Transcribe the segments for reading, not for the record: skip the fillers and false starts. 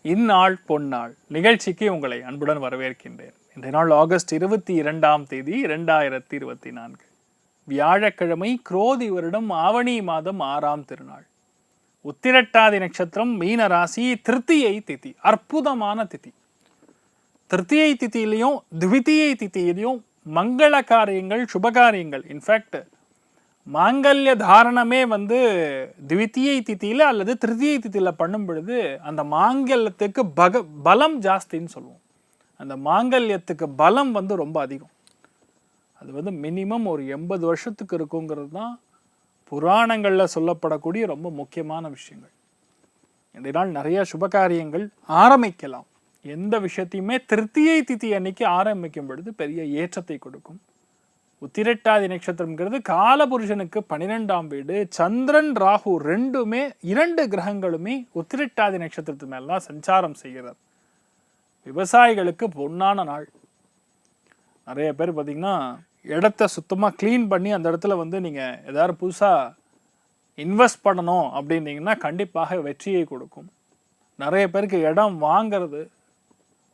இந்நாள் பொன்னாள் நிகழ்ச்சிக்கு உங்களை அன்புடன் வரவேற்கின்றேன். இன்றைய நாள் ஆகஸ்ட் 22 2024 வியாழக்கிழமை, குரோதி வருடம் ஆவணி மாதம் 6ஆம் திருநாள், உத்திரட்டாதி நட்சத்திரம், மீன ராசி, திருத்தியை திதி. அற்புதமான திதி. திருத்தியை திதியிலையும் திவிதியை திதியிலையும் மங்கள காரியங்கள், சுபகாரியங்கள், இன்ஃபேக்ட் மாங்கல்ய தாரணமே திவித்தியை திதியில அல்லது திருத்தியை திதியில பண்ணும் பொழுது அந்த மாங்கல்யத்துக்கு பலம் ஜாஸ்தின்னு சொல்லுவோம். அந்த மாங்கல்யத்துக்கு பலம் ரொம்ப அதிகம். அது மினிமம் ஒரு 80 வருஷத்துக்கு இருக்குங்கிறது தான் புராணங்களில் சொல்லப்படக்கூடிய ரொம்ப முக்கியமான விஷயங்கள். இன்றைய நாள் நிறைய சுபகாரியங்கள் ஆரம்பிக்கலாம். எந்த விஷயத்தையுமே திருத்தியை திதி அன்னைக்கு ஆரம்பிக்கும் பொழுது பெரிய ஏற்றத்தை கொடுக்கும். உத்திரட்டாதி நட்சத்திரம்ங்கிறது காலபுருஷனுக்கு 12ஆம் வீடு. சந்திரன், ராகு இரண்டு கிரகங்களுமே உத்திரட்டாதி நட்சத்திரத்து மேலாம் சஞ்சாரம் செய்கிறார். விவசாயிகளுக்கு பொன்னான நாள். நிறைய பேர் பார்த்தீங்கன்னா இடத்த சுத்தமாக க்ளீன் பண்ணி அந்த இடத்துல நீங்கள் ஏதாவது புதுசாக இன்வெஸ்ட் பண்ணணும் அப்படின்னீங்கன்னா கண்டிப்பாக வெற்றியை கொடுக்கும். நிறைய பேருக்கு இடம் வாங்கிறது,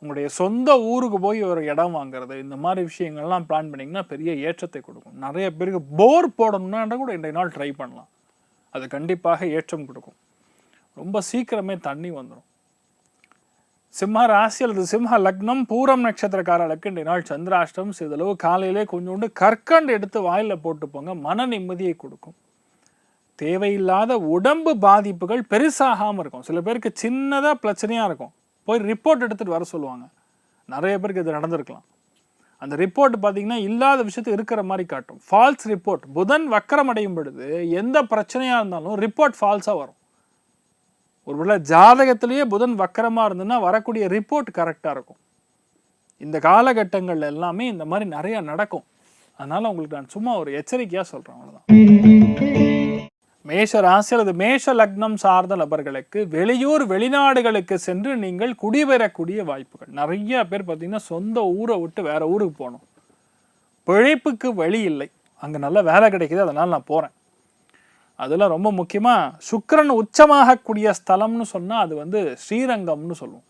உங்களுடைய சொந்த ஊருக்கு போய் ஒரு இடம் வாங்குறது, இந்த மாதிரி விஷயங்கள்லாம் பிளான் பண்ணிங்கன்னா பெரிய ஏற்றத்தை கொடுக்கும். நிறைய பேருக்கு போர் போடணும்னா கூட இன்றைய நாள் ட்ரை பண்ணலாம். அது கண்டிப்பாக ஏற்றம் கொடுக்கும். ரொம்ப சீக்கிரமே தண்ணி வந்துடும். சிம்ம ராசி அல்லது சிம்ம லக்னம், பூரம் நட்சத்திரக்காரர்களுக்கு இன்றைய நாள் சந்திராஷ்டம். சிறிதளவு காலையிலே கொஞ்சோண்டு கற்கண்டு எடுத்து வாயில் போட்டு போங்க, மன நிம்மதியை கொடுக்கும். தேவையில்லாத உடம்பு பாதிப்புகள் பெருசாகாமல் இருக்கும். சில பேருக்கு சின்னதாக பிரச்சனையாக இருக்கும், போய் ரிப்போர்ட் எடுத்துகிட்டு வர சொல்லுவாங்க. நிறைய பேருக்கு இது நடந்திருக்கலாம். அந்த ரிப்போர்ட் பார்த்தீங்கன்னா இல்லாத விஷயத்தை இருக்கிற மாதிரி காட்டும். False report. புதன் வக்கரம் அடையும் பொழுது எந்த பிரச்சனையாக இருந்தாலும் ரிப்போர்ட் ஃபால்ஸாக வரும். ஒருவேளை ஜாதகத்திலேயே புதன் வக்கரமாக இருந்ததுன்னா வரக்கூடிய ரிப்போர்ட் கரெக்டாக இருக்கும். இந்த காலகட்டங்கள் எல்லாமே இந்த மாதிரி நிறையா நடக்கும். அதனால் உங்களுக்கு நான் சும்மா ஒரு எச்சரிக்கையாக சொல்கிறேன், அவ்வளோதான். மேஷ ராசி அல்லது மேஷ லக்னம் சார்ந்த நபர்களுக்கு வெளியூர், வெளிநாடுகளுக்கு சென்று நீங்கள் குடிபெறக்கூடிய வாய்ப்புகள். நிறைய பேர் பார்த்தீங்கன்னா சொந்த ஊரை விட்டு வேற ஊருக்கு போகணும், பிழைப்புக்கு வழி இல்லை, அங்கே நல்ல வேலை கிடைக்குது, அதனால் நான் போகிறேன். அதில் ரொம்ப முக்கியமாக சுக்கிரன் உச்சமாகக்கூடிய ஸ்தலம்னு சொன்னால் அது ஸ்ரீரங்கம்னு சொல்லுவோம்.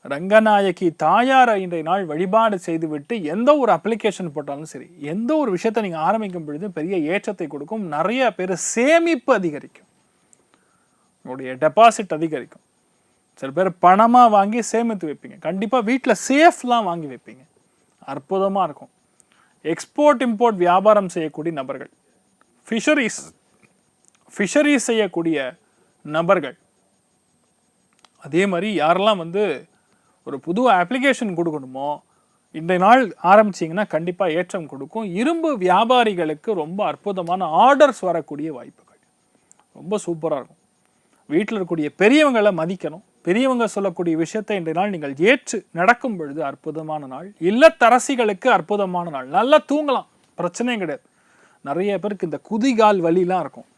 ரங்கநாயகி தாயாரை இன்றைய நாள் வழிபாடு செய்துவிட்டு எந்த ஒரு அப்ளிகேஷன் போட்டாலும் சரி, எந்த ஒரு விஷயத்தை நீங்கள் ஆரம்பிக்கும் பொழுது பெரிய ஏற்றத்தை கொடுக்கும். நிறைய பேர் சேமிப்பு அதிகரிக்கும், உங்களுடைய டெபாசிட் அதிகரிக்கும். சில பேர் பணமாக வாங்கி சேமித்து வைப்பீங்க. கண்டிப்பாக வீட்டில் சேஃப்லாம் வாங்கி வைப்பீங்க. அற்புதமாக இருக்கும். எக்ஸ்போர்ட் இம்போர்ட் வியாபாரம் செய்யக்கூடிய நபர்கள், ஃபிஷரிஸ் செய்யக்கூடிய நபர்கள், அதே மாதிரி யாரெல்லாம் ஒரு புது அப்ளிகேஷன் கொடுக்கணுமோ இன்றைய நாள் ஆரம்பிச்சிங்கன்னா கண்டிப்பாக ஏற்றம் கொடுக்கும். இரும்பு வியாபாரிகளுக்கு ரொம்ப அற்புதமான ஆர்டர்ஸ் வரக்கூடிய வாய்ப்புகள் ரொம்ப சூப்பராக இருக்கும். வீட்டில் இருக்கக்கூடிய பெரியவங்களை மதிக்கணும். பெரியவங்க சொல்லக்கூடிய விஷயத்தை இன்றைய நாள் நீங்கள் ஏற்று நடக்கும் பொழுது அற்புதமான நாள். இல்லத்தரசிகளுக்கு அற்புதமான நாள். நல்லா தூங்கலாம், பிரச்சனையும் கிடையாது. நிறைய பேருக்கு இந்த குதிகால் வலிலாம் இருக்கும்,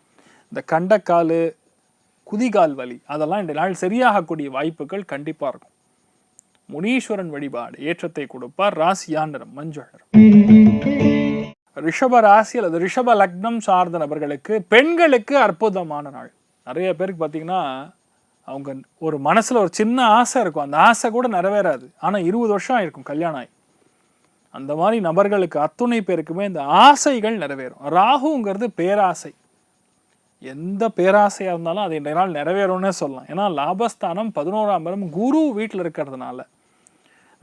இந்த கண்டக்கால், குதிகால் வலி, அதெல்லாம் இன்றைய நாள் சரியாகக்கூடிய வாய்ப்புகள் கண்டிப்பாக இருக்கும். முனீஸ்வரன் வழிபாடு ஏற்றத்தை கொடுப்பார். ராசியான நிறம் மஞ்சள் நிறம். ரிஷப ராசி அல்லது ரிஷப லக்னம் சார்ந்த நபர்களுக்கு, பெண்களுக்கு அற்புதமான நாள். நிறைய பேருக்கு பார்த்தீங்கன்னா அவங்க ஒரு மனசில் ஒரு சின்ன ஆசை இருக்கும், அந்த ஆசை கூட நிறைவேறாது, ஆனால் 20 வருஷம் ஆயிருக்கும் கல்யாணம் ஆகி. அந்த மாதிரி நபர்களுக்கு அத்துணை பேருக்குமே இந்த ஆசைகள் நிறைவேறும். ராகுங்கிறது பேராசை. எந்த பேராசையாக இருந்தாலும் அது இன்றைய நாள் நிறைவேறும்னே சொல்லலாம். ஏன்னா லாபஸ்தானம் 11ஆம் இடம் குரு வீட்டில் இருக்கிறதுனால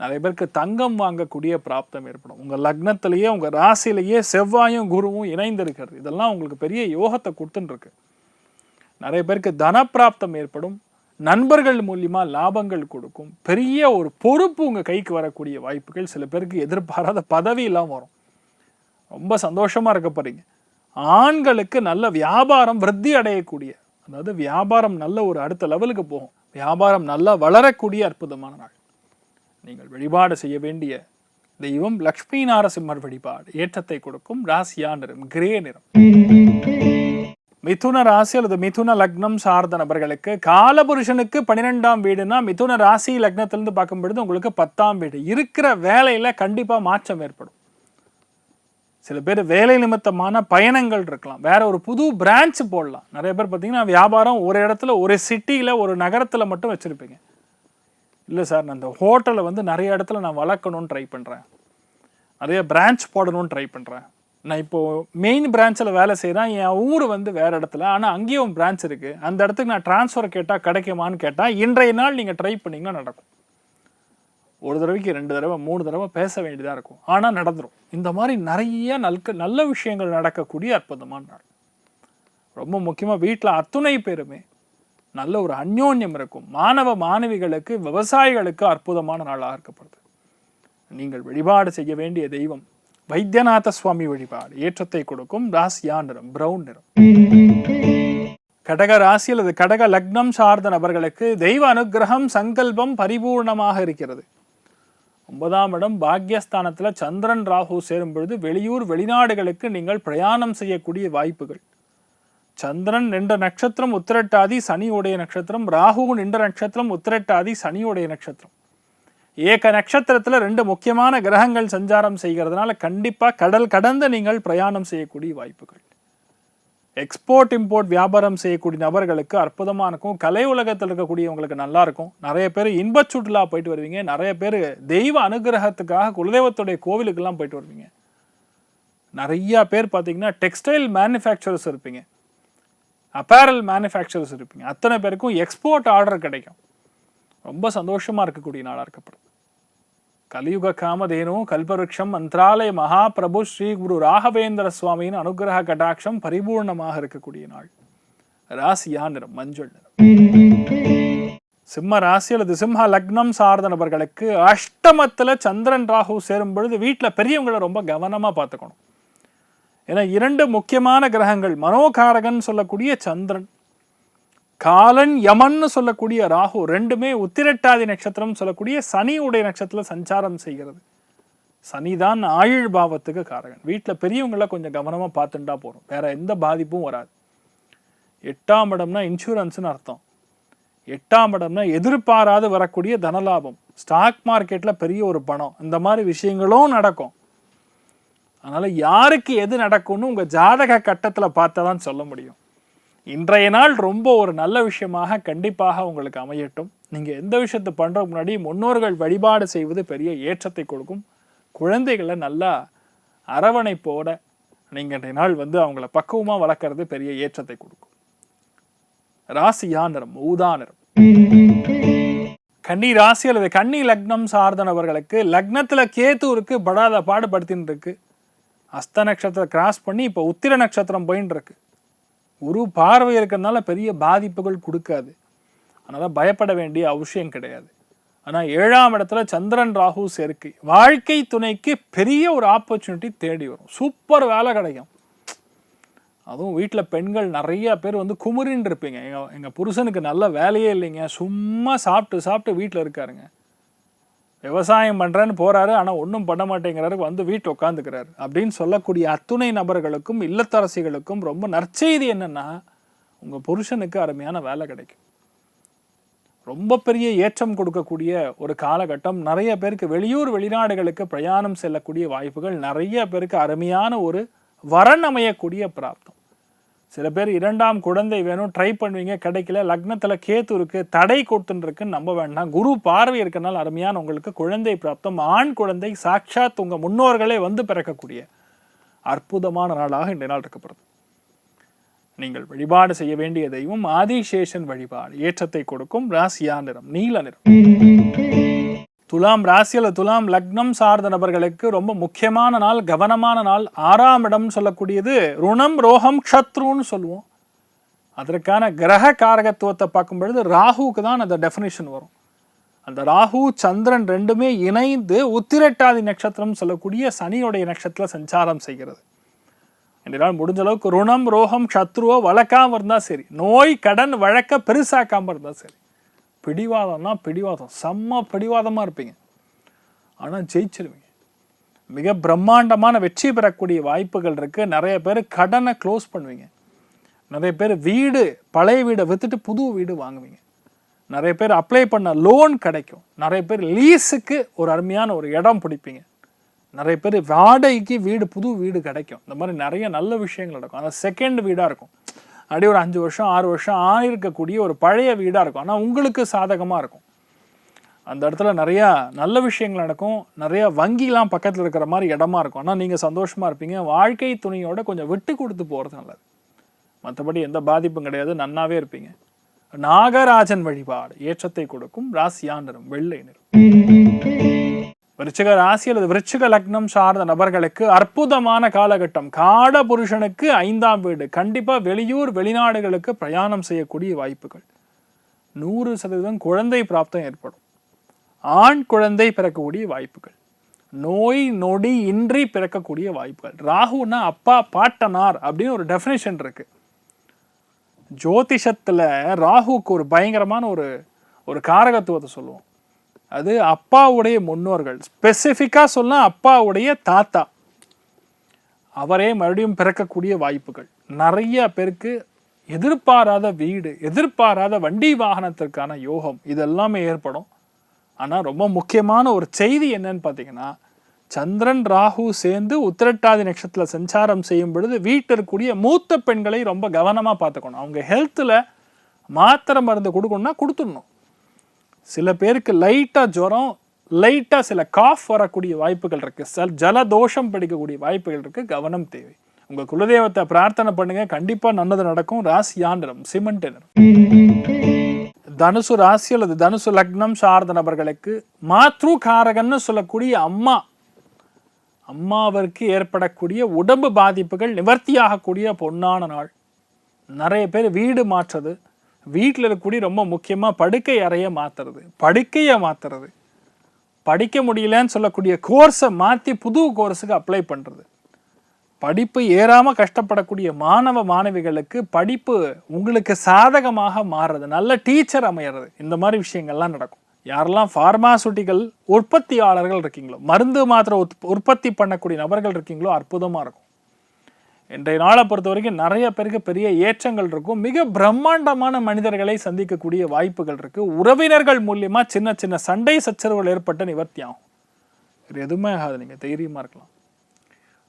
நிறைய பேருக்கு தங்கம் வாங்கக்கூடிய பிராப்தம் ஏற்படும். உங்கள் லக்னத்திலேயே உங்கள் ராசியிலேயே செவ்வாயும் குருவும் இணைந்திருக்கிறது. இதெல்லாம் உங்களுக்கு பெரிய யோகத்தை கொடுத்துட்டுருக்கு. நிறைய பேருக்கு தனப்பிராப்தம் ஏற்படும். நண்பர்கள் மூலியமாக லாபங்கள் கொடுக்கும். பெரிய ஒரு பொறுப்பு உங்கள் கைக்கு வரக்கூடிய வாய்ப்புகள். சில பேருக்கு எதிர்பாராத பதவியெல்லாம் வரும். ரொம்ப சந்தோஷமாக இருக்க போறீங்க. ஆண்களுக்கு நல்ல வியாபாரம் விருத்தி அடையக்கூடிய, அதாவது வியாபாரம் நல்ல ஒரு அடுத்த லெவலுக்கு போகும். வியாபாரம் நல்லா வளரக்கூடிய அற்புதமான நாள். நீங்கள் வழிபாடு செய்ய வேண்டிய தெய்வம் லக்ஷ்மி நாரசிம்மர் வழிபாடு ஏற்றத்தை கொடுக்கும். ராசியா நிறம் கிரே நிறம். மிதுன ராசி அல்லது மிதுன லக்னம் சார்ந்த நபர்களுக்கு காலபுருஷனுக்கு 12ஆம் வீடுனா மிதுன ராசி லக்னத்திலிருந்து பார்க்கும் பொழுது உங்களுக்கு 10ஆம் வீடு. இருக்கிற வேலையில் கண்டிப்பாக மாற்றம் ஏற்படும். சில பேர் வேலை நிமித்தமான பயணங்கள் இருக்கலாம், வேற ஒரு புது பிரான்ச் போடலாம். நிறைய பேர் பார்த்தீங்கன்னா வியாபாரம் ஒரு இடத்துல, ஒரு சிட்டியில், ஒரு நகரத்தில் மட்டும் வச்சுருப்பீங்க. இல்லை சார், நான் இந்த ஹோட்டலை வந்து நிறைய இடத்துல நான் வளர்க்கணும்னு ட்ரை பண்ணுறேன், நிறைய பிரான்ச் போடணும்னு ட்ரை பண்ணுறேன். நான் இப்போது மெயின் பிரான்ச்சில் வேலை செய்கிறேன், என் ஊர் வந்து வேறு இடத்துல, ஆனால் அங்கேயும் பிரான்ச் இருக்குது, அந்த இடத்துக்கு நான் ட்ரான்ஸ்ஃபர் கேட்டால் கிடைக்குமான்னு கேட்டால் இன்றைய நாள் நீங்கள் ட்ரை பண்ணிங்கன்னா நடக்கும். ஒரு தடவைக்கு 2 தடவை 3 தடவை பேச வேண்டியதாக இருக்கும், ஆனால் நடந்துடும். இந்த மாதிரி நிறைய நல்ல விஷயங்கள் நடக்கக்கூடிய அற்புதமான நாள். ரொம்ப முக்கியமாக வீட்டில் அத்துணை பேருமே நல்ல ஒரு அந்யோன்யம் இருக்கும். மாணவ மாணவிகளுக்கு, விவசாயிகளுக்கு அற்புதமான நாளாக இருக்கப்படுது. நீங்கள் வழிபாடு செய்ய வேண்டிய தெய்வம் வைத்தியநாத சுவாமி வழிபாடு. ஏற்றத்தை கொடுக்கும். ராசியா நிறம் பிரவுன் நிறம். கடக ராசி அல்லது கடக லக்னம் சார்ந்த நபர்களுக்கு தெய்வ அனுகிரகம் சங்கல்பம் பரிபூர்ணமாக இருக்கிறது. 9ஆம் இடம் பாக்யஸ்தானத்தில் சந்திரன் ராகு சேரும் பொழுது வெளியூர் வெளிநாடுகளுக்கு நீங்கள் பிரயாணம் செய்யக்கூடிய வாய்ப்புகள். சந்திரன் நின்ற நட்சத்திரம் உத்திரட்டாதி சனியுடைய நட்சத்திரம், ராகு நின்ற நட்சத்திரம் உத்திரட்டாதி சனியுடைய நட்சத்திரம். ஏக நட்சத்திரத்தில் 2 முக்கியமான கிரகங்கள் சஞ்சாரம் செய்கிறதுனால கண்டிப்பாக கடல் கடந்து நீங்கள் பிரயாணம் செய்யக்கூடிய வாய்ப்புகள். எக்ஸ்போர்ட் இம்போர்ட் வியாபாரம் செய்யக்கூடிய நபர்களுக்கு அற்புதமாக இருக்கும். கலை உலகத்தில் இருக்கக்கூடியவங்களுக்கு நல்லா இருக்கும். நிறைய பேர் இன்ப சுற்றுலா போயிட்டு வருவீங்க. நிறைய பேர் தெய்வ அனுகிரகத்துக்காக குலதெய்வத்துடைய கோவிலுக்கெல்லாம் போயிட்டு வருவீங்க. நிறையா பேர் பார்த்தீங்கன்னா டெக்ஸ்டைல் மேனுஃபேக்சரர்ஸ் இருப்பீங்க, அப்பேரல் மேனுஃபேக்சரர்ஸ் இருப்பீங்க. அத்தனை பேருக்கும் எக்ஸ்போர்ட் ஆர்டர் கிடைக்கும். ரொம்ப சந்தோஷமாக இருக்கக்கூடிய நாளாக இருக்கப்படுது. கலியுக காமதேனு கல்பவருஷம் மந்த்ராலய மகாபிரபு ஸ்ரீ குரு ராகவேந்திர சுவாமியின் அனுகிரக கடாட்சம் பரிபூர்ணமாக இருக்கக்கூடிய நாள். ராசியா நிறம் மஞ்சள் நிறம். சிம்ம ராசி அல்லது சிம்ம லக்னம் சார்ந்த நபர்களுக்கு அஷ்டமத்தில் சந்திரன் ராகு சேரும் பொழுது வீட்டில் பெரியவங்களை ரொம்ப கவனமாக பார்த்துக்கணும். ஏன்னா 2 முக்கியமான கிரகங்கள், மனோகாரகன் சொல்லக்கூடிய சந்திரன், காலன் யமன்னு சொல்லக்கூடிய ராகு, 2மே உத்திரட்டாதி நட்சத்திரம் சொல்லக்கூடிய சனியுடைய நட்சத்திரத்தில் சஞ்சாரம் செய்கிறது. சனிதான் ஆயுள் பாவத்துக்கு காரகன். வீட்டில் பெரியவங்கள கொஞ்சம் கவனமாக பார்த்துட்டா போகிறோம், வேற எந்த பாதிப்பும் வராது. 8ஆம் இடம்னா இன்சூரன்ஸ்னு அர்த்தம். 8ஆம் இடம்னா எதிர்பாராது வரக்கூடிய தனலாபம், ஸ்டாக் மார்க்கெட்டில் பெரிய ஒரு பணம், இந்த மாதிரி விஷயங்களும் நடக்கும். அதனால் யாருக்கு எது நடக்கும்னு உங்கள் ஜாதக கட்டத்தில் பார்த்தா தான் சொல்ல முடியும். இன்றைய நாள் ரொம்ப ஒரு நல்ல விஷயமாக கண்டிப்பாக உங்களுக்கு அமையட்டும். நீங்கள் எந்த விஷயத்தை பண்ணுற முன்னாடி முன்னோர்கள் வழிபாடு செய்வது பெரிய ஏற்றத்தை கொடுக்கும். குழந்தைகளை நல்லா அரவணைப்போட நீங்கள் இன்றைய நாள் வந்து அவங்கள பக்குவமாக வளர்க்குறது பெரிய ஏற்றத்தை கொடுக்கும். ராசியா நிறம் ஊதா நிறம். கன்னி ராசி அல்லது கன்னி லக்னம் சார்ந்தவர்களுக்கு லக்னத்தில் கேத்துருக்கு படாத பாடுபடுத்தின்னு இருக்கு. அஸ்த நட்சத்திரம் கிராஸ் பண்ணி இப்போ உத்திர நட்சத்திரம் போயின்னு இருக்கு. குரு பார்வை இருக்கிறதுனால பெரிய பாதிப்புகள் கொடுக்காது, அதனால் பயப்பட வேண்டிய அவசியம் கிடையாது. ஆனால் 7ஆம் இடத்துல சந்திரன் ராகு சேர்க்கை வாழ்க்கை துணைக்கு பெரிய ஒரு ஆப்பர்ச்சுனிட்டி தேடி வரும். சூப்பர் வேலை கிடைக்கும். அதுவும் வீட்டில் பெண்கள் நிறைய பேர் வந்து குமுறின்னு இருப்பீங்க, எங்கள் புருஷனுக்கு நல்ல வேலையே இல்லைங்க, சும்மா சாப்பிட்டு வீட்டில் இருக்காருங்க, விவசாயம் பண்ணுறேன்னு போகிறாரு ஆனால் ஒன்றும் பண்ண மாட்டேங்கிறாரு, வந்து வீட்டில் உட்காந்துக்கிறாரு அப்படின்னு சொல்லக்கூடிய அத்துணை நபர்களுக்கும் இல்லத்தரசிகளுக்கும் ரொம்ப நற்செய்தி என்னென்னா, உங்கள் புருஷனுக்கு அருமையான வேலை கிடைக்கும். ரொம்ப பெரிய ஏற்றம் கொடுக்கக்கூடிய ஒரு காலகட்டம். நிறைய பேருக்கு வெளியூர் வெளிநாடுகளுக்கு பிரயாணம் செல்லக்கூடிய வாய்ப்புகள், நிறைய பேருக்கு அருமையான ஒரு வரன் அமையக்கூடிய பிராப்தம். சில பேர் 2ஆம் குழந்தை வேணும் ட்ரை பண்ணுவீங்க, கிடைக்கல. லக்னத்தில் கேத்து இருக்கு, தடை கொடுத்துருக்குன்னு நம்ப வேண்டாம். குரு பார்வை இருக்கிறனால அருமையான உங்களுக்கு குழந்தை பிராப்தம். ஆண் குழந்தை சாட்சாத் உங்கள் முன்னோர்களே வந்து பிறக்கக்கூடிய அற்புதமான நாளாக இந்த நாள் இருக்கப்படுது. நீங்கள் வழிபாடு செய்ய வேண்டிய தெய்வம் ஆதிசேஷன் வழிபாடு. ஏற்றத்தை கொடுக்கும். ராசியா நிறம் நீல நிறம். துலாம் ராசி அல்லது துலாம் லக்னம் சார்ந்த நபர்களுக்கு ரொம்ப முக்கியமான நாள், கவனமான நாள். 6ஆம் இடம் சொல்லக்கூடியது ருணம் ரோகம் க்ஷத்ருன்னு சொல்லுவோம். அதற்கான கிரக காரகத்துவத்தை பார்க்கும் பொழுது ராகுக்கு தான் அந்த டெஃபினிஷன் வரும். அந்த ராகு சந்திரன் 2மே இணைந்து உத்திரட்டாதி நட்சத்திரம் சொல்லக்கூடிய சனியுடைய நட்சத்திரத்தில் சஞ்சாரம் செய்கிறது. என்றால் முடிஞ்ச அளவுக்கு ருணம் ரோகம் க்ஷத்ருவோ வளர்க்காமல் இருந்தால் சரி, நோய் கடன் வழக்க பெருசாக்காமல் இருந்தால் சரி. பிடிவாதம்னா பிடிவாதம், செம்ம பிடிவாதமாக இருப்பீங்க, ஆனால் ஜெயிச்சிருவீங்க. மிக பிரம்மாண்டமான வெற்றி பெறக்கூடிய வாய்ப்புகள் இருக்குது. நிறைய பேர் கடனை க்ளோஸ் பண்ணுவீங்க. நிறைய பேர் வீடு, பழைய வீடை விற்றுட்டு புது வீடு வாங்குவீங்க. நிறைய பேர் அப்ளை பண்ண லோன் கிடைக்கும். நிறைய பேர் லீஸுக்கு ஒரு அருமையான ஒரு இடம் பிடிப்பீங்க. நிறைய பேர் வாடகைக்கு வீடு, புது வீடு கிடைக்கும். இந்த மாதிரி நிறைய நல்ல விஷயங்கள் நடக்கும். ஆனால் செகண்ட் வீடாக இருக்கும், அப்படியே ஒரு 5 வருஷம் 6 வருஷம் ஆயிருக்கக்கூடிய ஒரு பழைய வீடாக இருக்கும், ஆனால் உங்களுக்கு சாதகமாக இருக்கும். அந்த இடத்துல நிறையா நல்ல விஷயங்கள் நடக்கும், நிறையா வங்கிலாம் பக்கத்தில் இருக்கிற மாதிரி இடமா இருக்கும். ஆனால் நீங்கள் சந்தோஷமாக இருப்பீங்க. வாழ்க்கை துணையோட கொஞ்சம் விட்டு கொடுத்து போகிறது நல்லது. மற்றபடி எந்த பாதிப்பும் கிடையாது, நன்னாவே இருப்பீங்க. நாகராஜன் வழிபாடு ஏற்றத்தை கொடுக்கும். ராசியா நிறம் வெள்ளை நிறம். விருச்சிக ராசி அல்லது விருச்சிக லக்னம் சார்ந்த நபர்களுக்கு அற்புதமான காலகட்டம். காட புருஷனுக்கு 5ஆம் வீடு. கண்டிப்பாக வெளியூர் வெளிநாடுகளுக்கு பிரயாணம் செய்யக்கூடிய வாய்ப்புகள். 100% குழந்தை பிராப்தம் ஏற்படும். ஆண் குழந்தை பிறக்கக்கூடிய வாய்ப்புகள். நோய் நொடி இன்றி பிறக்கக்கூடிய வாய்ப்புகள். ராகுன்னா அப்பா பாட்டனார் அப்படின்னு ஒரு டெஃபினேஷன் இருக்கு ஜோதிஷத்துல. ராகுக்கு ஒரு பயங்கரமான ஒரு காரகத்துவத்தை சொல்லுவோம். அது அப்பாவுடைய முன்னோர்கள், ஸ்பெசிஃபிக்காக சொல்ல அப்பாவுடைய தாத்தா, அவரே மறுபடியும் பிறக்கக்கூடிய வாய்ப்புகள். நிறைய பேருக்கு எதிர்பாராத வீடு, எதிர்பாராத வண்டி வாகனத்திற்கான யோகம் இதெல்லாமே ஏற்படும். ஆனால் ரொம்ப முக்கியமான ஒரு செய்தி என்னன்னு பார்த்தீங்கன்னா, சந்திரன் ராகு சேர்ந்து உத்திரட்டாதி நட்சத்திரத்தில் சஞ்சாரம் செய்யும் பொழுது வீட்டில் இருக்கக்கூடிய மூத்த பெண்களை ரொம்ப கவனமாக பார்த்துக்கணும். அவங்க ஹெல்த்தில் மாத்திரை மருந்து கொடுக்கணும்னா கொடுத்துடணும். சில பேருக்கு லைட்டாக ஜுரம், லைட்டாக சில காஃப் வரக்கூடிய வாய்ப்புகள் இருக்குது, ஜலதோஷம் பிடிக்கக்கூடிய வாய்ப்புகள் இருக்குது. கவனம் தேவை. உங்கள் குலதெய்வத்தை பிரார்த்தனை பண்ணுங்க, கண்டிப்பாக நல்லது நடக்கும். ராசியா நிறம் சிமெண்ட் நிறம். தனுசு ராசி அல்லது தனுசு லக்னம் சார்ந்த நபர்களுக்கு மாத்ரு காரகன்னு சொல்லக்கூடிய அம்மாவிற்கு ஏற்படக்கூடிய உடம்பு பாதிப்புகள் நிவர்த்தியாகக்கூடிய பொன்னான நாள். நிறைய பேர் வீடு மாற்றுறது, வீட்டில் இருக்கக்கூடிய ரொம்ப முக்கியமாக படுக்கை அறையை மாற்றுறது, படுக்கையை மாற்றுறது, படிக்க முடியலன்னு சொல்லக்கூடிய கோர்ஸை மாற்றி புது கோர்ஸுக்கு அப்ளை பண்ணுறது, படிப்பு ஏறாமல் கஷ்டப்படக்கூடிய மாணவ மாணவிகளுக்கு படிப்பு உங்களுக்கு சாதகமாக மாறுறது, நல்ல டீச்சர் அமையிறது, இந்த மாதிரி விஷயங்கள்லாம் நடக்கும். யாரெல்லாம் ஃபார்மாசூட்டிக்கல் உற்பத்தியாளர்கள் இருக்கீங்களோ, மருந்து மாத்திரை உற்பத்தி பண்ணக்கூடிய நபர்கள் இருக்கீங்களோ, அற்புதமாக இருக்கும். இன்றைய நாளை பொறுத்த வரைக்கும் நிறைய பேருக்கு பெரிய ஏற்றங்கள் இருக்கும். மிக பிரம்மாண்டமான மனிதர்களை சந்திக்கக்கூடிய வாய்ப்புகள் இருக்குது. உறவினர்கள் மூலியமாக சின்ன சின்ன சண்டை சச்சரவுகள் ஏற்பட்ட நிவர்த்தி ஆகும். இது எதுவுமே ஆகாது, நீங்கள் தைரியமாக இருக்கலாம்.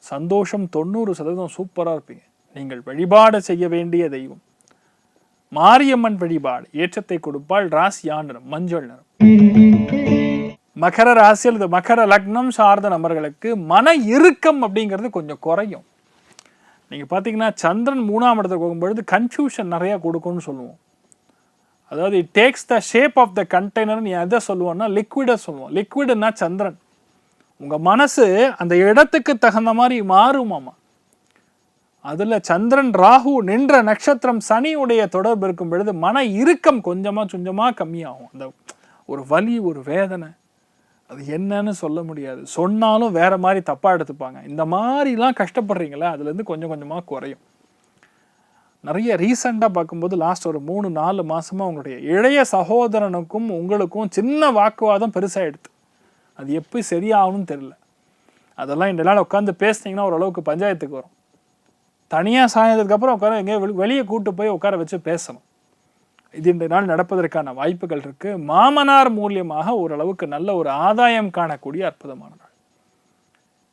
சந்தோஷம் 90% சூப்பராக இருப்பீங்க. நீங்கள் வழிபாடு செய்ய வேண்டிய தெய்வம் மாரியம்மன் வழிபாடு ஏற்றத்தை கொடுப்பாள். ராசியா நிறம் மஞ்சள் நிறம். மகர ராசி அல்லது மகர லக்னம் சார்ந்த நபர்களுக்கு மன இறுக்கம் அப்படிங்கிறது கொஞ்சம் குறையும். நீங்கள் பார்த்தீங்கன்னா சந்திரன் 3ஆம் இடத்துக்கு போகும்பொழுது கன்ஃபியூஷன் நிறையா கொடுக்கும்னு சொல்லுவோம். அதாவது it takes the shape of the container. நீ எதை சொல்லுவோம்னா லிக்விடை சொல்லுவோம். லிக்விடுன்னா சந்திரன். உங்கள் மனசு அந்த இடத்துக்கு தகுந்த மாதிரி மாறுமாமா. அதில் சந்திரன் ராகு நின்ற நட்சத்திரம் சனியுடைய தொடர்பு இருக்கும் பொழுது மன இறுக்கம் கொஞ்சமாக கம்மியாகும். அந்த ஒரு வலி, ஒரு வேதனை, அது என்னன்னு சொல்ல முடியாது. சொன்னாலும் வேற மாதிரி தப்பாக எடுத்துப்பாங்க. இந்த மாதிரிலாம் கஷ்டப்படுறீங்களா, அதுலேருந்து கொஞ்சமாக குறையும். நிறைய ரீசெண்டாக பார்க்கும்போது லாஸ்ட் ஒரு 3-4 மாதமாக உங்களுடைய இளைய சகோதரனுக்கும் உங்களுக்கும் சின்ன வாக்குவாதம் பெருசாகிடுது. அது எப்படி சரியாகணும்னு தெரியல. அதெல்லாம் இந்த நாள் உட்காந்து பேசுனீங்கன்னா ஓரளவுக்கு பஞ்சாயத்துக்கு வரும். தனியாக சாயந்ததுக்கப்புறம் உட்கார எங்கேயோ வெளியே கூட்டு போய் உட்கார வச்சு பேசணும். இது இந்த நாள் நடப்பதற்கான வாய்ப்புகள் இருக்குது. மாமனார் மூலியமாக ஓரளவுக்கு நல்ல ஒரு ஆதாயம் காணக்கூடிய அற்புதமான நாள்.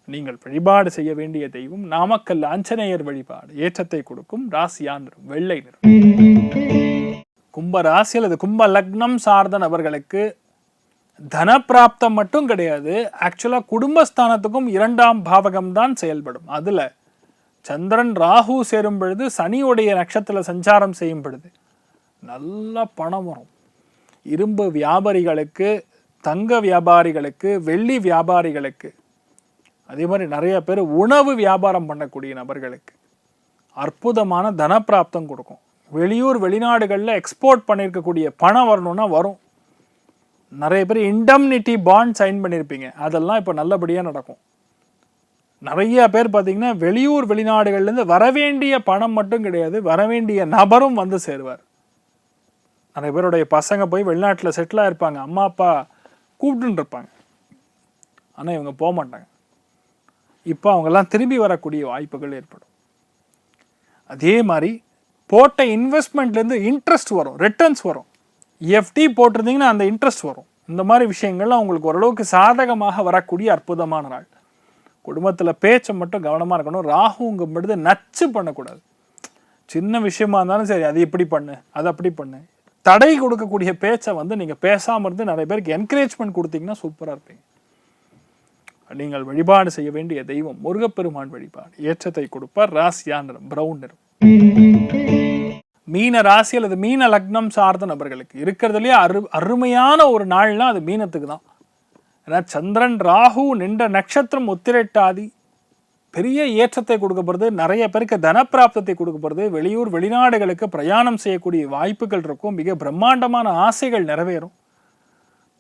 நீங்கள் வழிபாடு செய்ய வேண்டிய தெய்வம் நாமக்கல் ஆஞ்சநேயர் வழிபாடு ஏற்றத்தை கொடுக்கும். ராசியா நிறம் வெள்ளை நிறம். கும்ப ராசி அல்லது கும்ப லக்னம் சார்ந்த நபர்களுக்கு தனப்பிராப்தம் மட்டும் கிடையாது, ஆக்சுவலாக குடும்பஸ்தானத்துக்கும் 2ஆம் பாவகம் தான் செயல்படும். அதில் சந்திரன் ராகு சேரும் பொழுது சனியுடைய நட்சத்திர சஞ்சாரம் செய்யும் பொழுது நல்ல பணம் வரும். இரும்பு வியாபாரிகளுக்கு, தங்க வியாபாரிகளுக்கு, வெள்ளி வியாபாரிகளுக்கு, அதே மாதிரி நிறைய பேர் உணவு வியாபாரம் பண்ணக்கூடிய நபர்களுக்கு அற்புதமான தனப்பிராப்தம் கொடுக்கும். வெளியூர் வெளிநாடுகளில் எக்ஸ்போர்ட் பண்ணியிருக்கக்கூடிய பணம் வரணும்னா வரும். நிறைய பேர் இண்டம்னிட்டி பாண்ட் சைன் பண்ணியிருப்பீங்க, அதெல்லாம் இப்போ நல்லபடியாக நடக்கும். நிறைய பேர் பார்த்தீங்கன்னா வெளியூர் வெளிநாடுகள்லேருந்து வரவேண்டிய பணம் மட்டும் கிடையாது, வரவேண்டிய நபரும் வந்து சேருவார். நிறைய பேருடைய பசங்க போய் வெளிநாட்டில் செட்டில் ஆகிருப்பாங்க, அம்மா அப்பா கூப்பிட்டுன்னு இருப்பாங்க, ஆனால் இவங்க போக மாட்டாங்க. இப்போ அவங்கெல்லாம் திரும்பி வரக்கூடிய வாய்ப்புகள் ஏற்படும். அதே மாதிரி போட்ட இன்வெஸ்ட்மெண்ட்லேருந்து இன்ட்ரெஸ்ட் வரும், ரிட்டர்ன்ஸ் வரும். எஃப்டி போட்டிருந்தீங்கன்னா அந்த இன்ட்ரெஸ்ட் வரும். இந்த மாதிரி விஷயங்கள்லாம் உங்களுக்கு ஓரளவுக்கு சாதகமாக வரக்கூடிய அற்புதமான நாள். குடும்பத்தில் பேச்சை மட்டும் கவனமாக இருக்கணும். ராகுங்கும் பொழுது நச்சு பண்ணக்கூடாது. சின்ன விஷயமா இருந்தாலும் சரி, அது இப்படி பண்ணு, அது அப்படி பண்ணு, தடை கொடுக்கக்கூடிய பேச்சை வந்து நீங்கள் பேசாமல் இருந்து நிறைய பேருக்கு என்கரேஜ்மெண்ட் கொடுத்தீங்கன்னா சூப்பராக இருப்பீங்க. நீங்கள் வழிபாடு செய்ய வேண்டிய தெய்வம் முருகப்பெருமான் வழிபாடு. ஏற்றத்தை கொடுப்பார். ராசியா நிறம் பிரவுன் நிறம். மீன ராசி அல்லது மீன லக்னம் சார்ந்த நபர்களுக்கு இருக்கிறதுலேயே அருமையான ஒரு நாள்னா அது மீனத்துக்கு தான். ஏன்னா சந்திரன் ராகு நின்ற நட்சத்திரம் உத்திரட்டாதி பெரிய ஏற்றத்தை கொடுக்க போகிறது. நிறைய பேருக்கு தனப்பிராப்தத்தை கொடுக்க போகிறது. வெளியூர் வெளிநாடுகளுக்கு பிரயாணம் செய்யக்கூடிய வாய்ப்புகள் இருக்கும். மிக பிரம்மாண்டமான ஆசைகள் நிறைவேறும்.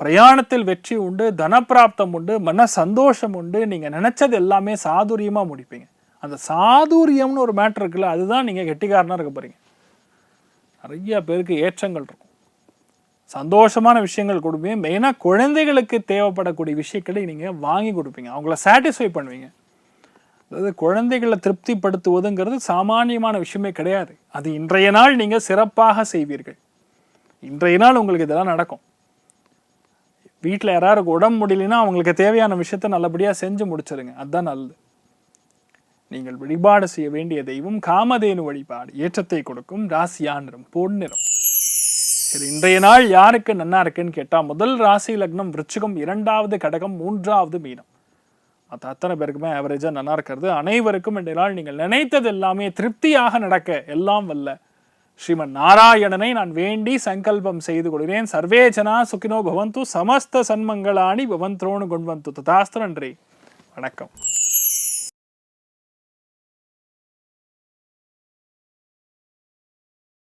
பிரயாணத்தில் வெற்றி உண்டு, தனப்பிராப்தம் உண்டு, மன சந்தோஷம் உண்டு. நீங்கள் நினச்சது எல்லாமே சாதுரியமாக முடிப்பீங்க. அந்த சாதுரியம்னு ஒரு மேட்ரு இருக்குல்ல, அதுதான் நீங்கள் கெட்டிக்காரனாக இருக்க போகிறீங்க. நிறைய பேருக்கு ஏற்றங்கள் இருக்கும். சந்தோஷமான விஷயங்கள் கொடுப்பீங்க. மெயினாக குழந்தைகளுக்கு தேவைப்படக்கூடிய விஷயங்களை நீங்கள் வாங்கி கொடுப்பீங்க. அவங்கள சாட்டிஸ்ஃபை பண்ணுவீங்க. அதாவது குழந்தைகளை திருப்திப்படுத்துவதுங்கிறது சாமானியமான விஷயமே கிடையாது. அது இன்றைய நாள் நீங்கள் சிறப்பாக செய்வீர்கள். இன்றைய நாள் உங்களுக்கு இதெல்லாம் நடக்கும். வீட்டில் யாராருக்கு உடம்பு முடியலன்னா அவங்களுக்கு தேவையான விஷயத்த நல்லபடியாக செஞ்சு முடிச்சிருங்க. அதுதான் நல்லது. நீங்கள் வழிபாடு செய்ய வேண்டிய தெய்வம் காமதேனு வழிபாடு. ஏற்றத்தை கொடுக்கும். ராசியா நிறம் பொன்னிறம். சரி, இன்றைய நாள் யாருக்கு நன்னா இருக்குன்னு கேட்டால் முதல் ராசி லக்னம் விருச்சிகம், இரண்டாவது கடகம், மூன்றாவது மீனம். மற்ற அத்தனை பேருக்குமே ஆவரேஜாக நல்லா இருக்கிறது. அனைவருக்கும் இன்றைய நாள் நீங்கள் நினைத்தது எல்லாமே திருப்தியாக நடக்க எல்லாம் வல்ல ஸ்ரீமன் நாராயணனை நான் வேண்டி சங்கல்பம் செய்து கொள்கிறேன். சர்வே ஜனா சுகினோ பவந்து, சமஸ்த சன்மங்களானி பவந்தோனு குண்வந்து. ததாஸ்து. நன்றி, வணக்கம்.